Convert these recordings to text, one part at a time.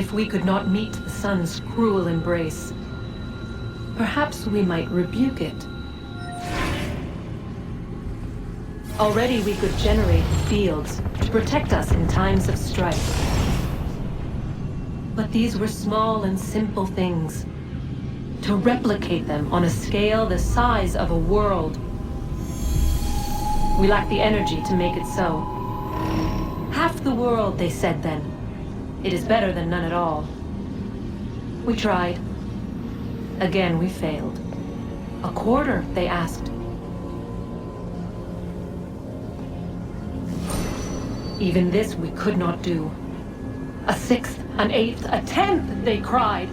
if we could not meet the sun's cruel embrace, perhaps we might rebuke it. Already we could generate fields to protect us in times of strife. But these were small and simple things. To replicate them on a scale the size of a world, we lack the energy to make it so. Half the world, they said then. It is better than none at all. We tried. Again, we failed. A quarter, they asked. Even this we could not do. A sixth, an eighth, a tenth, they cried.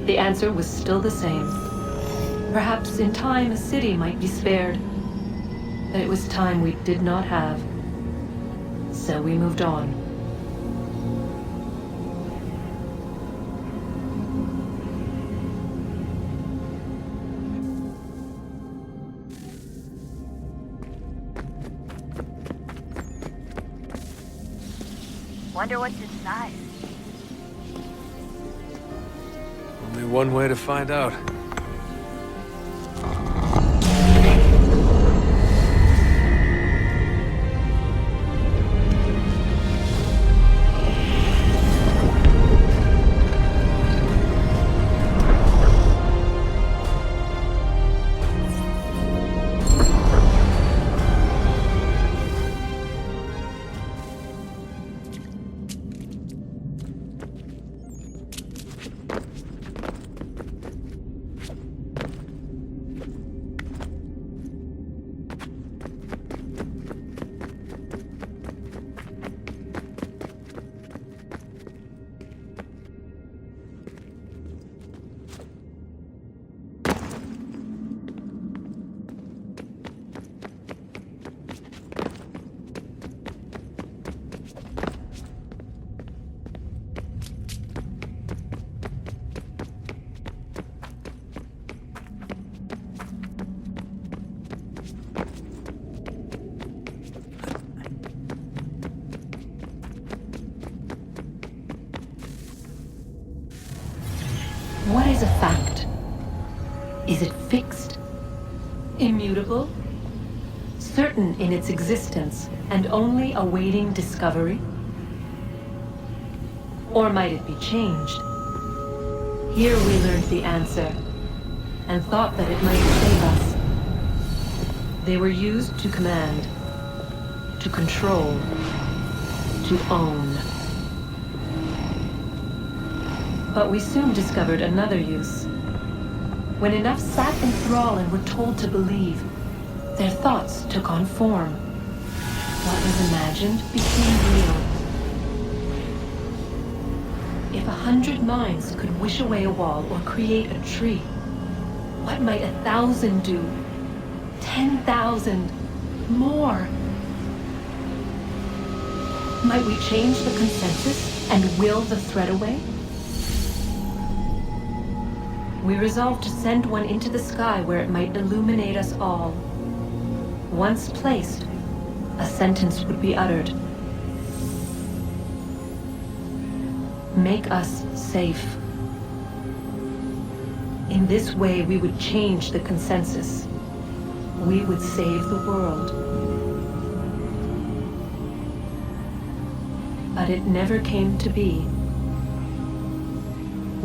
The answer was still the same. Perhaps in time a city might be spared. But it was time we did not have. So we moved on. Wonder what's inside. Only one way to find out. What is a fact? Is it fixed? Immutable? Certain in its existence and only awaiting discovery? Or might it be changed? Here we learned the answer and thought that it might save us. They were used to command, to control, to own. But we soon discovered another use. When enough sat in thrall and were told to believe, their thoughts took on form. What was imagined became real. If 100 minds could wish away a wall or create a tree, what might 1,000 do? 10,000? More? Might we change the consensus and will the thread away? We resolved to send one into the sky where it might illuminate us all. Once placed, a sentence would be uttered. Make us safe. In this way, we would change the consensus. We would save the world. But it never came to be.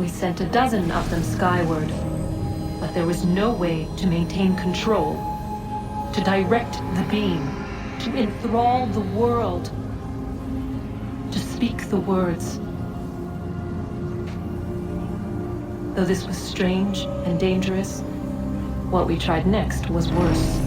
We sent a dozen of them skyward, but there was no way to maintain control, to direct the beam, to enthrall the world, to speak the words. Though this was strange and dangerous, what we tried next was worse.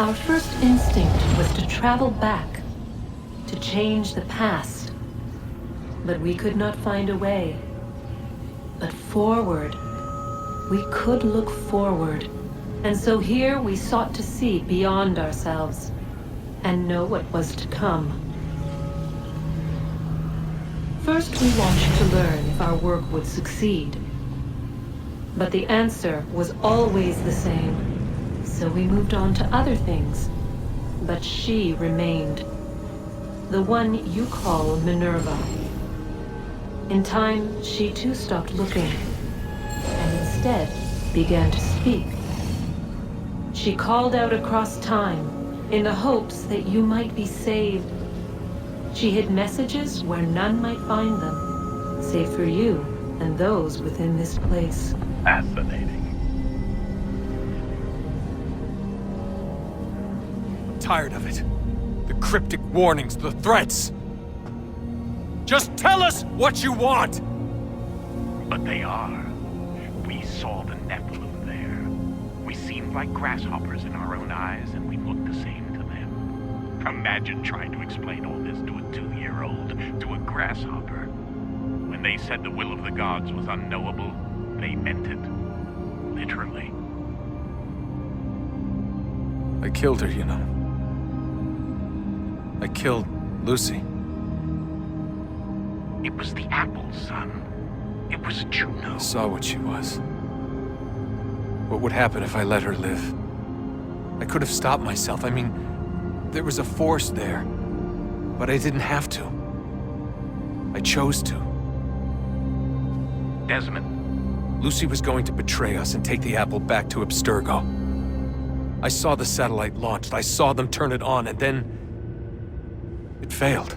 Our first instinct was to travel back, to change the past. but we could not find a way. But forward, we could look forward. And so here we sought to see beyond ourselves and know what was to come. First, we watched to learn if our work would succeed. But the answer was always the same. So we moved on to other things. But she remained. The one you call Minerva. In time, she too stopped looking, and instead began to speak. She called out across time, in the hopes that you might be saved. She hid messages where none might find them, save for you and those within this place. Fascinating. Tired of it. The cryptic warnings, the threats. Just tell us what you want! But they are. We saw the Nephilim there. We seemed like grasshoppers in our own eyes, and we looked the same to them. Imagine trying to explain all this to a 2-year-old, to a grasshopper. When they said the will of the gods was unknowable, they meant it. Literally. I killed her, you know. I killed Lucy. It was the apple, son. It was Juno. I saw what she was. What would happen if I let her live? I could have stopped myself. I mean, there was a force there. But I didn't have to. I chose to. Desmond. Lucy was going to betray us and take the apple back to Abstergo. I saw the satellite launched. I saw them turn it on, and then it failed.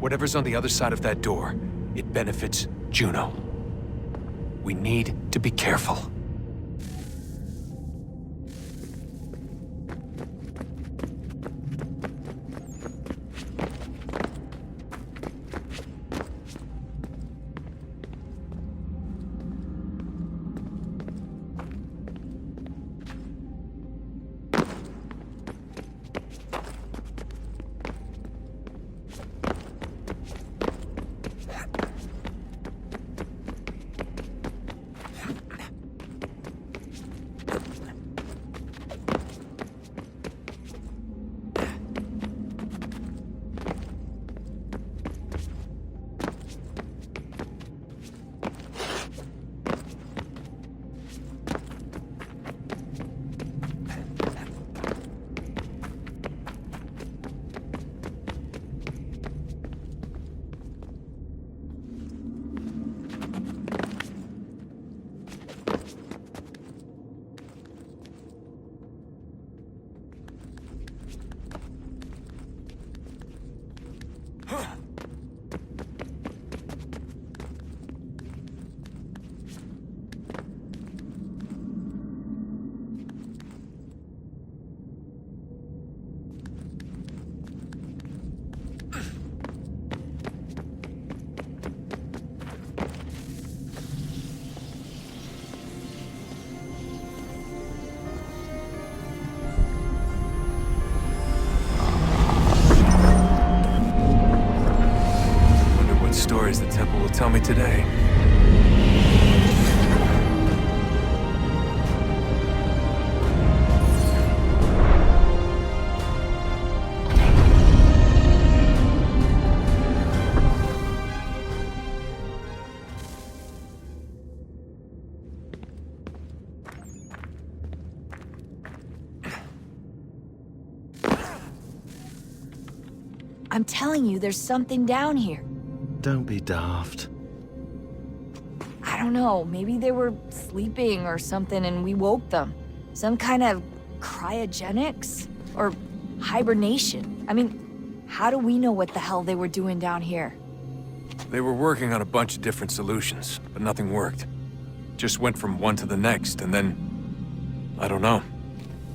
Whatever's on the other side of that door, it benefits Juno. We need to be careful. Stories the temple will tell me today. I'm telling you, there's something down here. Don't be daft. I don't know, maybe they were sleeping or something and we woke them. Some kind of cryogenics? Or hibernation? I mean, how do we know what the hell they were doing down here? They were working on a bunch of different solutions, but nothing worked. Just went from one to the next, and then... I don't know.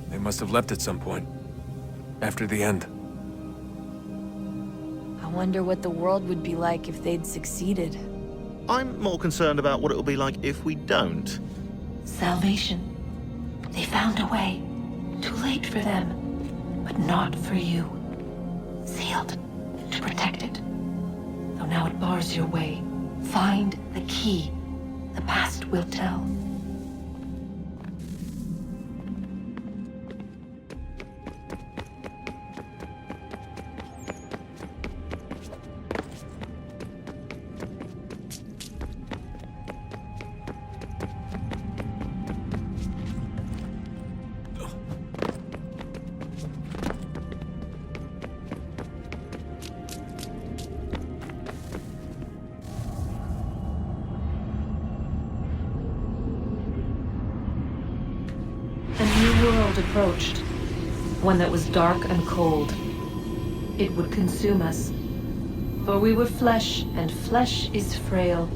They must have left at some point. After the end. I wonder what the world would be like if they'd succeeded. I'm more concerned about what it'll be like if we don't. Salvation. They found a way. Too late for them, but not for you. shield to protect it. Though now it bars your way. Find the key. The past will tell. Approached, one that was dark and cold. It would consume us, for we were flesh, and flesh is frail.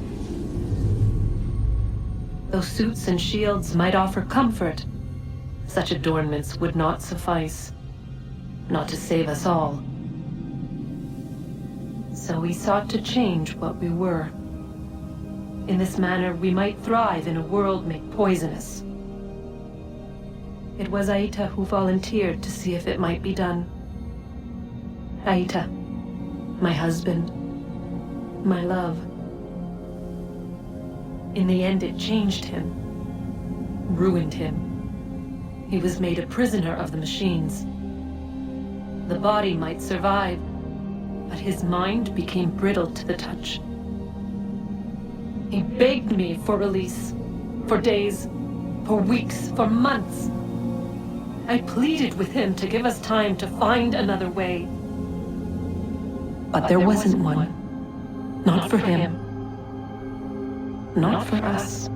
Though suits and shields might offer comfort, such adornments would not suffice, not to save us all. So we sought to change what we were. In this manner, we might thrive in a world made poisonous. It was Aita who volunteered to see if it might be done. Aita, my husband, my love. In the end, it changed him, ruined him. He was made a prisoner of the machines. The body might survive, but his mind became brittle to the touch. He begged me for release, for days, for weeks, for months. I pleaded with him to give us time to find another way. But there wasn't one. Not for him. Not for us.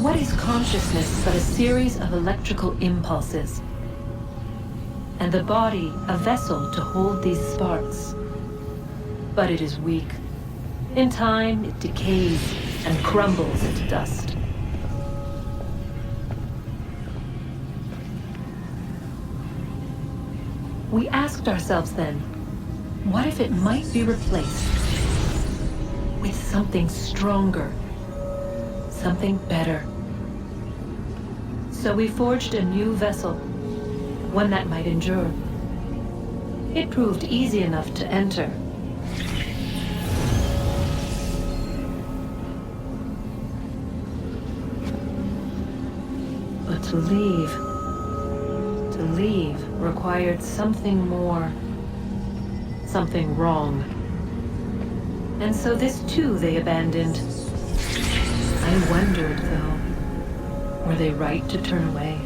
What is consciousness but a series of electrical impulses? And the body a vessel to hold these sparks. But it is weak. In time, it decays and crumbles into dust. We asked ourselves then, what if it might be replaced with something stronger, something better? So we forged a new vessel, one that might endure. It proved easy enough to enter. But to leave required something more, something wrong. And so this too they abandoned. I wondered, though, were they right to turn away?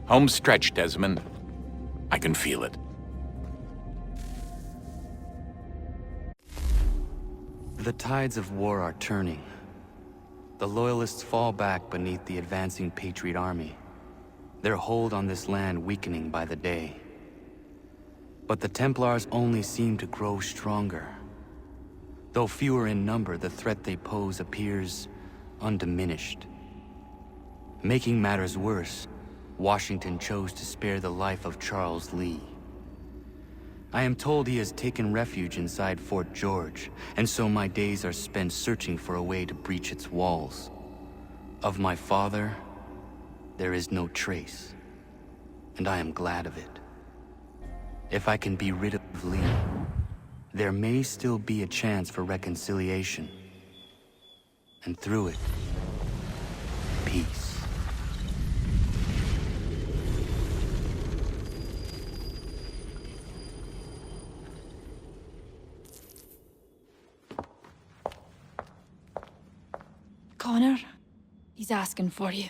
Home stretch, Desmond. I can feel it. The tides of war are turning. The Loyalists fall back beneath the advancing Patriot army, their hold on this land weakening by the day. But the Templars only seem to grow stronger. Though fewer in number, the threat they pose appears undiminished. Making matters worse, Washington chose to spare the life of Charles Lee. I am told he has taken refuge inside Fort George, and so my days are spent searching for a way to breach its walls. Of my father, there is no trace, and I am glad of it. If I can be rid of Lee, there may still be a chance for reconciliation. And through it, peace. Connor, he's asking for you.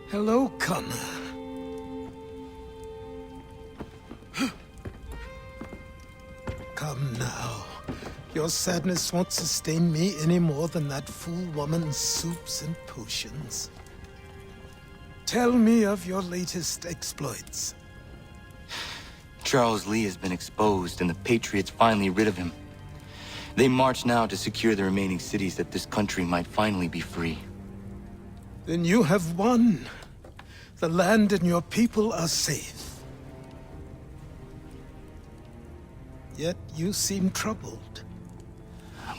Hello, Connor. Come now. Your sadness won't sustain me any more than that fool woman's soups and potions. Tell me of your latest exploits. Charles Lee has been exposed, and the Patriots finally rid of him. They march now to secure the remaining cities that this country might finally be free. Then you have won. The land and your people are safe. Yet you seem troubled.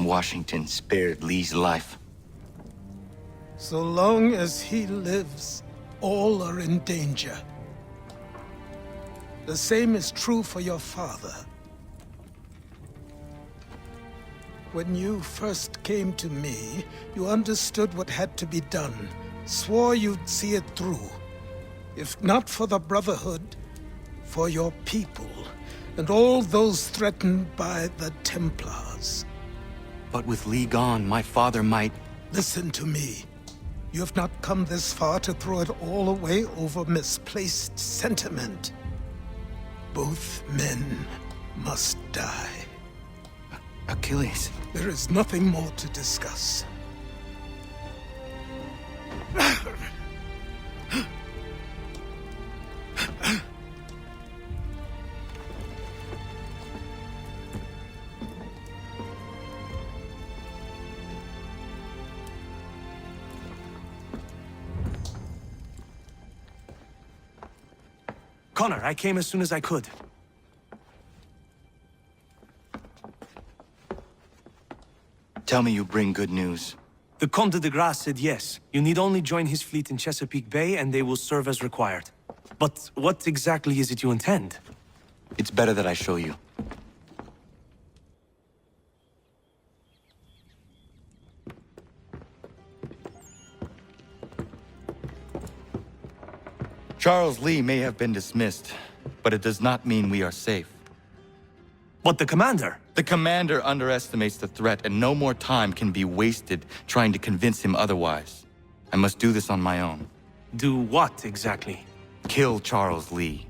Washington spared Lee's life. So long as he lives, all are in danger. The same is true for your father. When you first came to me, you understood what had to be done, swore you'd see it through. If not for the Brotherhood, for your people, and all those threatened by the Templars. But with Lee gone, my father might... Listen to me. You have not come this far to throw it all away over misplaced sentiment. Both men must die. Achilles. There is nothing more to discuss. Connor, I came as soon as I could. Tell me you bring good news. The Comte de Grasse said yes. You need only join his fleet in Chesapeake Bay and they will serve as required. But what exactly is it you intend? It's better that I show you. Charles Lee may have been dismissed, but it does not mean we are safe. But the commander? The commander underestimates the threat, and no more time can be wasted trying to convince him otherwise. I must do this on my own. Do what exactly? Kill Charles Lee.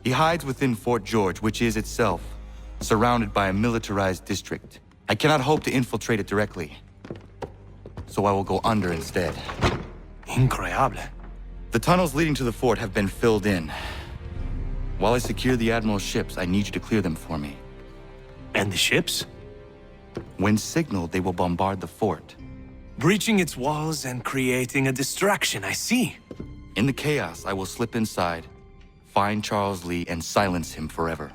He hides within Fort George, which is itself surrounded by a militarized district. I cannot hope to infiltrate it directly, so I will go under instead. Incroyable. The tunnels leading to the fort have been filled in. While I secure the Admiral's ships, I need you to clear them for me. And the ships? When signaled, they will bombard the fort. Breaching its walls and creating a distraction, I see. In the chaos, I will slip inside, find Charles Lee, and silence him forever.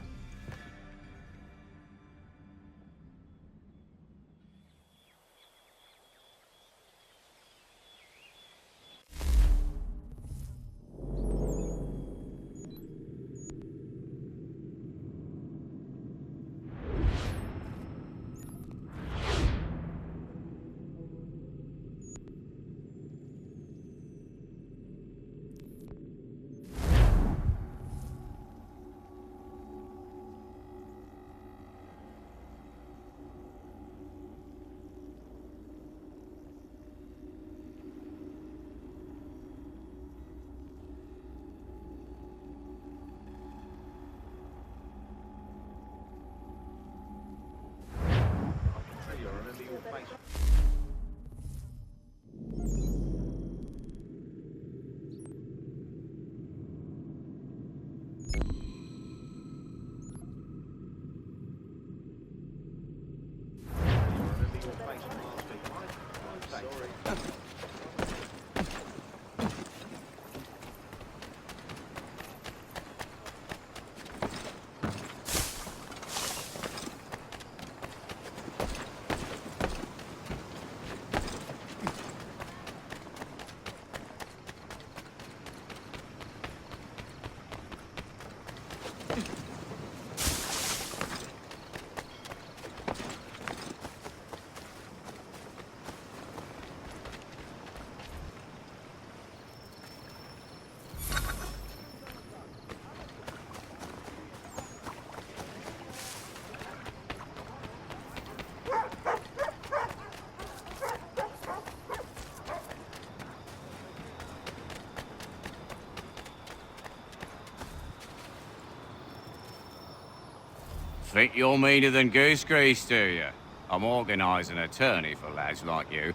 Think you're meaner than goose grease, do you? I'm organising an attorney for lads like you.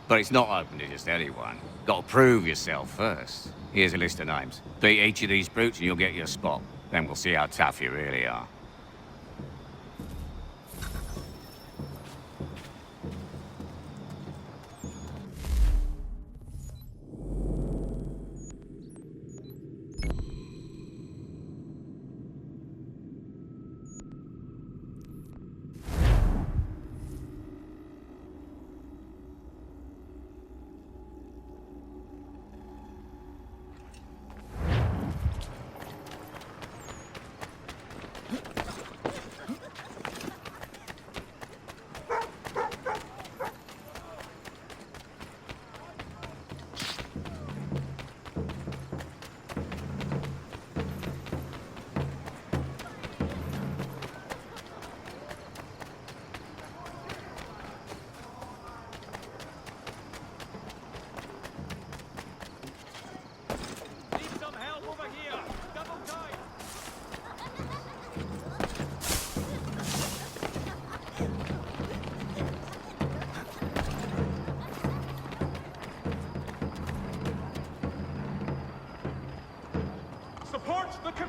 But it's not open to just anyone. Gotta prove yourself first. Here's a list of names. Beat each of these brutes and you'll get your spot. Then we'll see how tough you really are.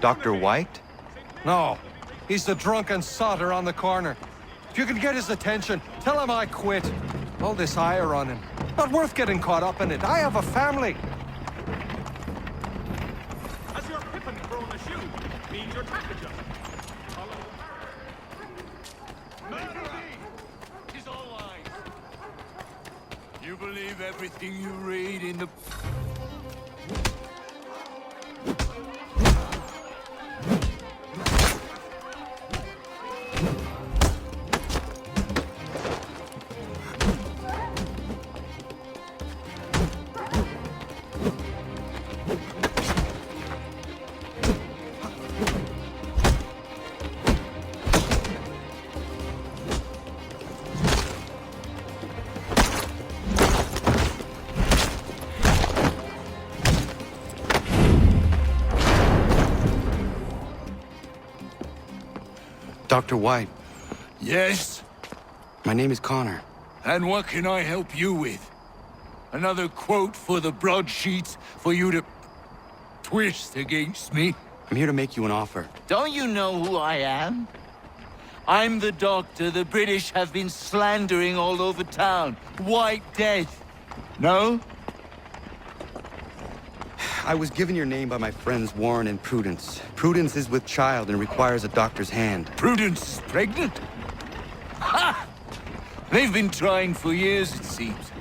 Dr. White? No. He's the drunken sodder on the corner. If you can get his attention, tell him I quit. All this ire on him. Not worth getting caught up in it. I have a family. Has your pippin thrown a shoe? Means your package up. Tis all lies. You believe everything you read in the... Dr. White, Yes? my name is Connor. And what can I help you with? Another quote for the broadsheets for you to twist against me? I'm here to make you an offer. Don't you know who I am? I'm the doctor the British have been slandering all over town. White Death. No? I was given your name by my friends Warren and Prudence. Prudence is with child and requires a doctor's hand. Prudence is pregnant? Ha! They've been trying for years, it seems.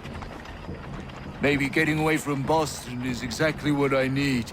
Maybe getting away from Boston is exactly what I need.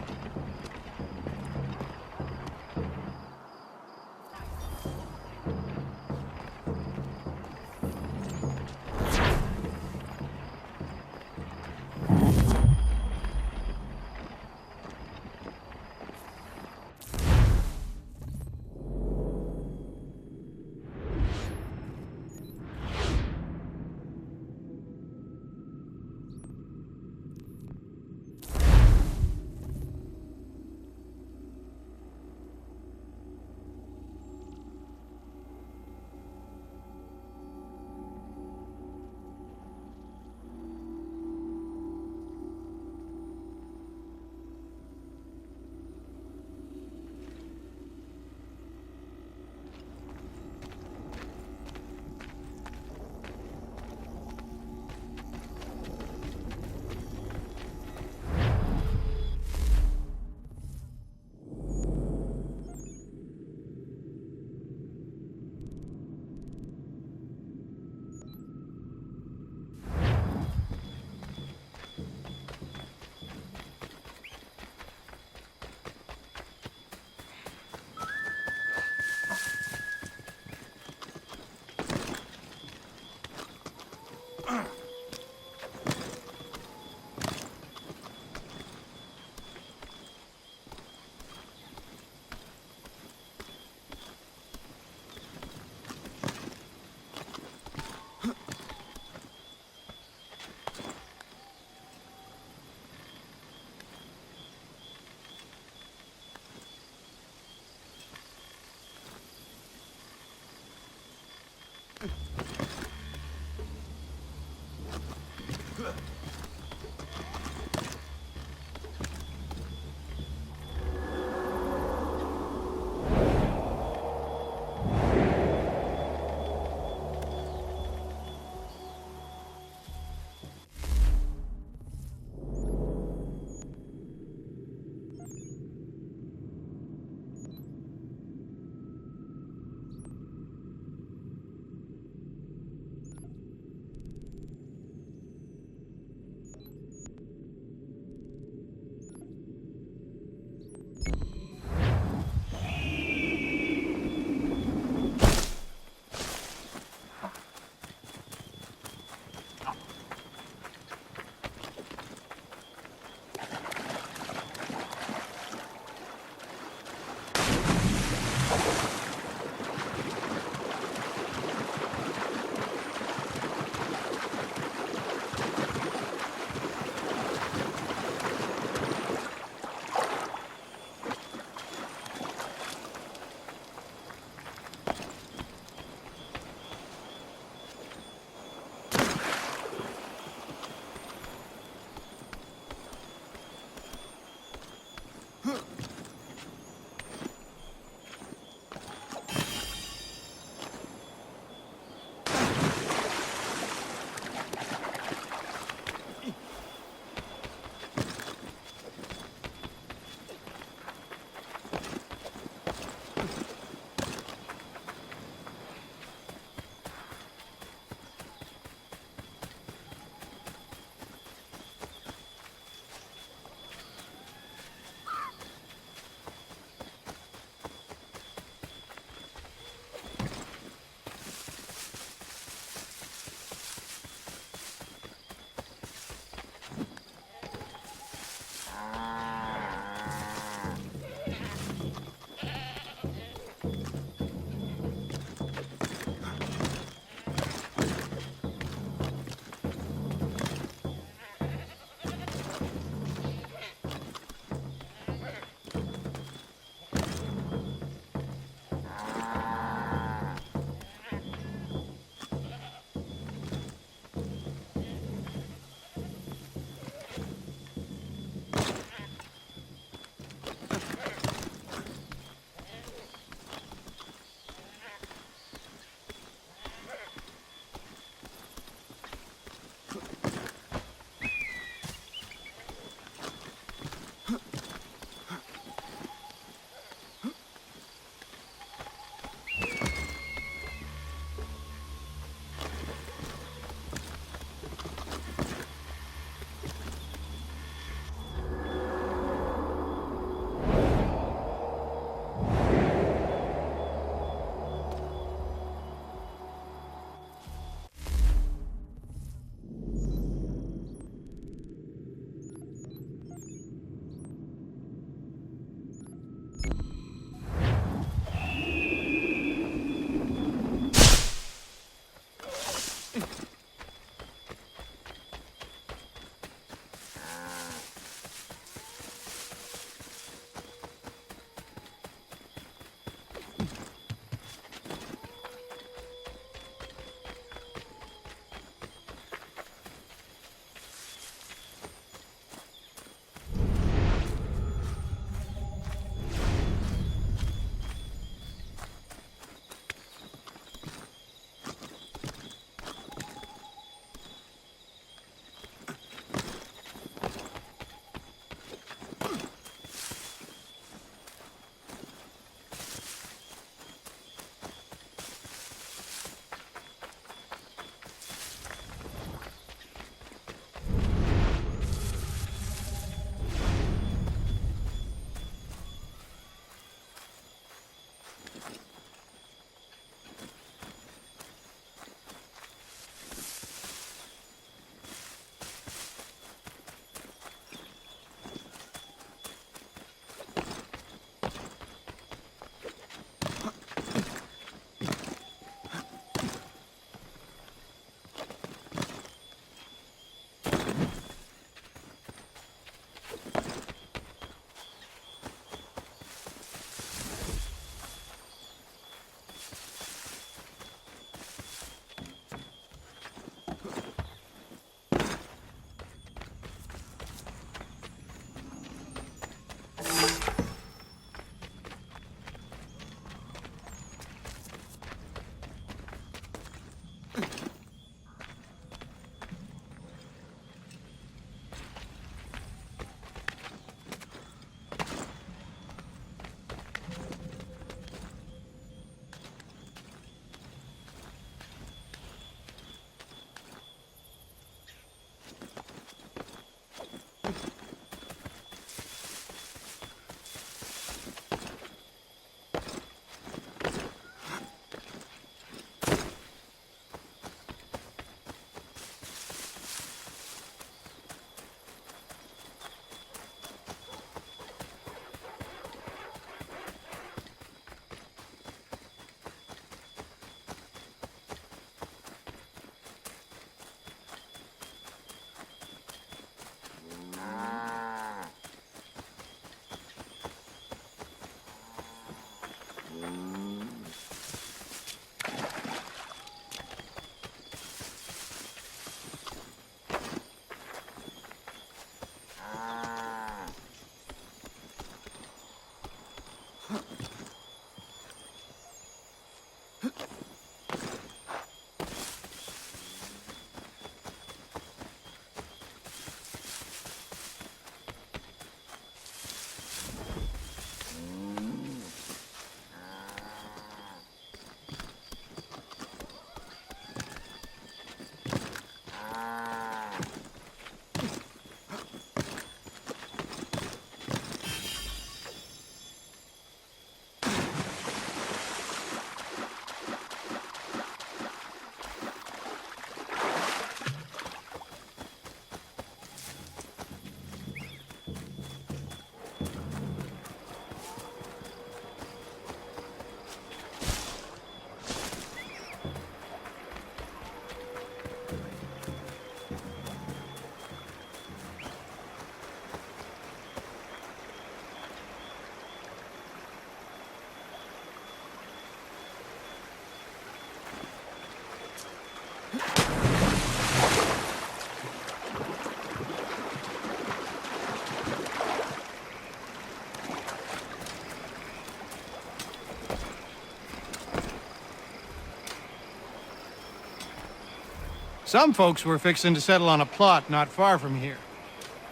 Some folks were fixing to settle on a plot not far from here.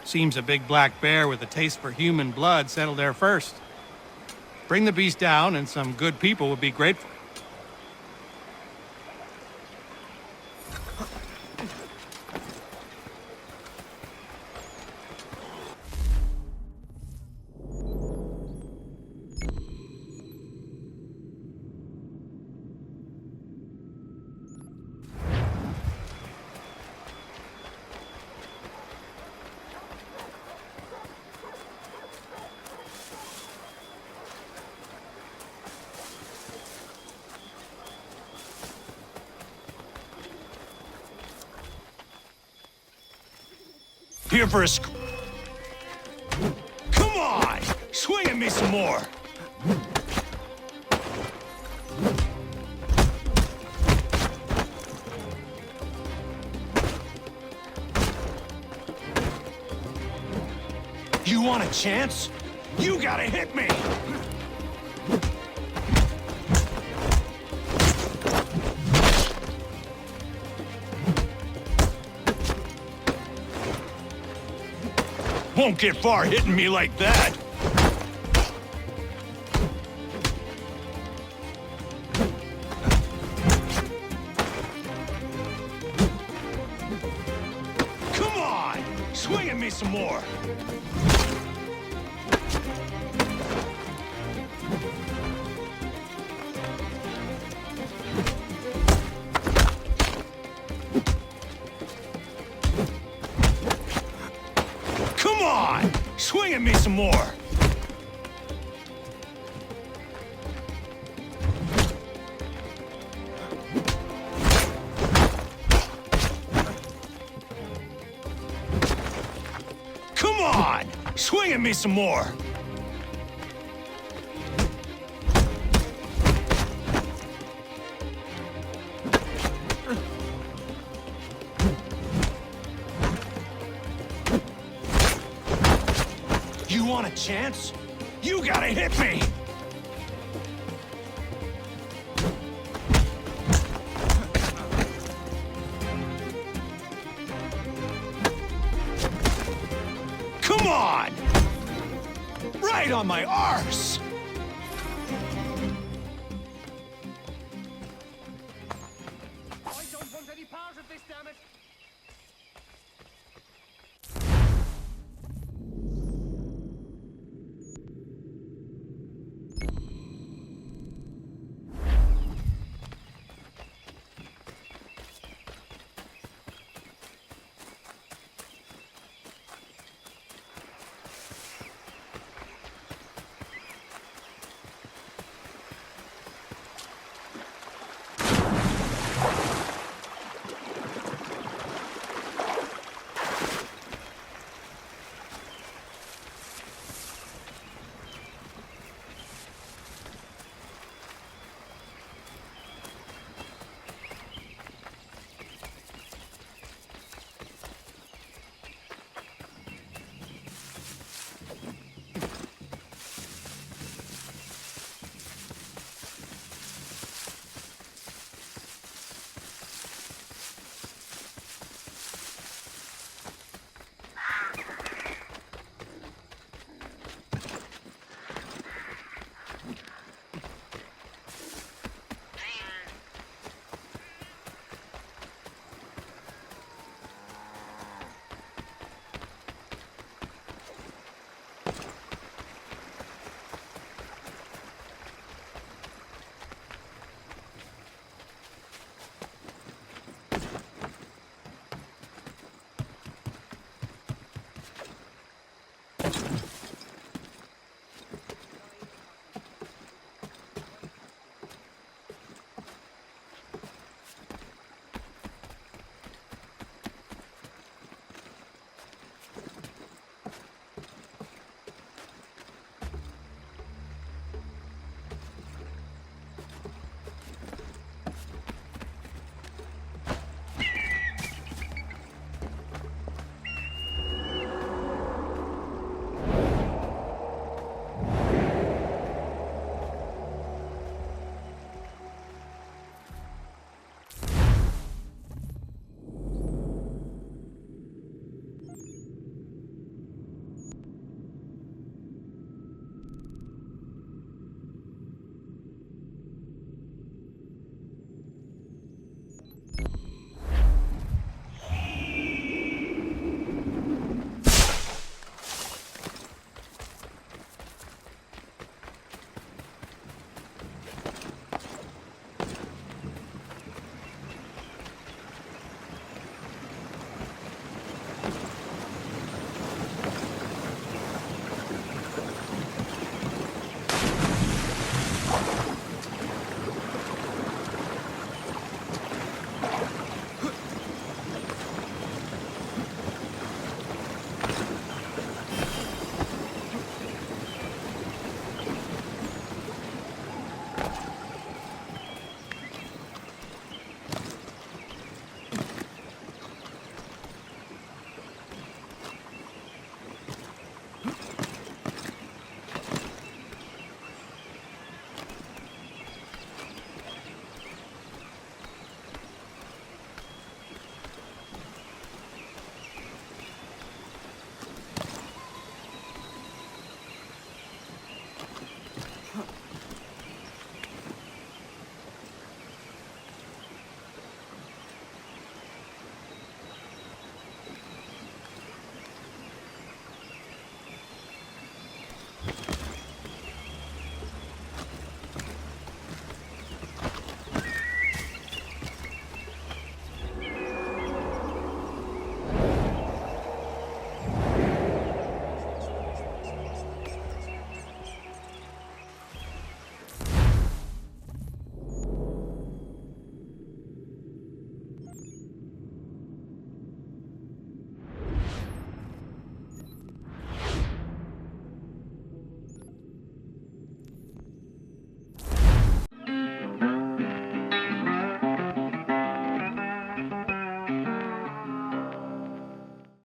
Seems a big black bear with a taste for human blood settled there first. Bring the beast down and some good people would be grateful. Here for a Come on! Swing at me some more! You want a chance? You gotta hit me! Won't get far hitting me like that. Come on! Swing at me some more. Come on! Swing at me some more! Come on! Swing at me some more! You want a chance? You gotta hit me! Come on! Right on my arse! I don't want any part of this, damn it!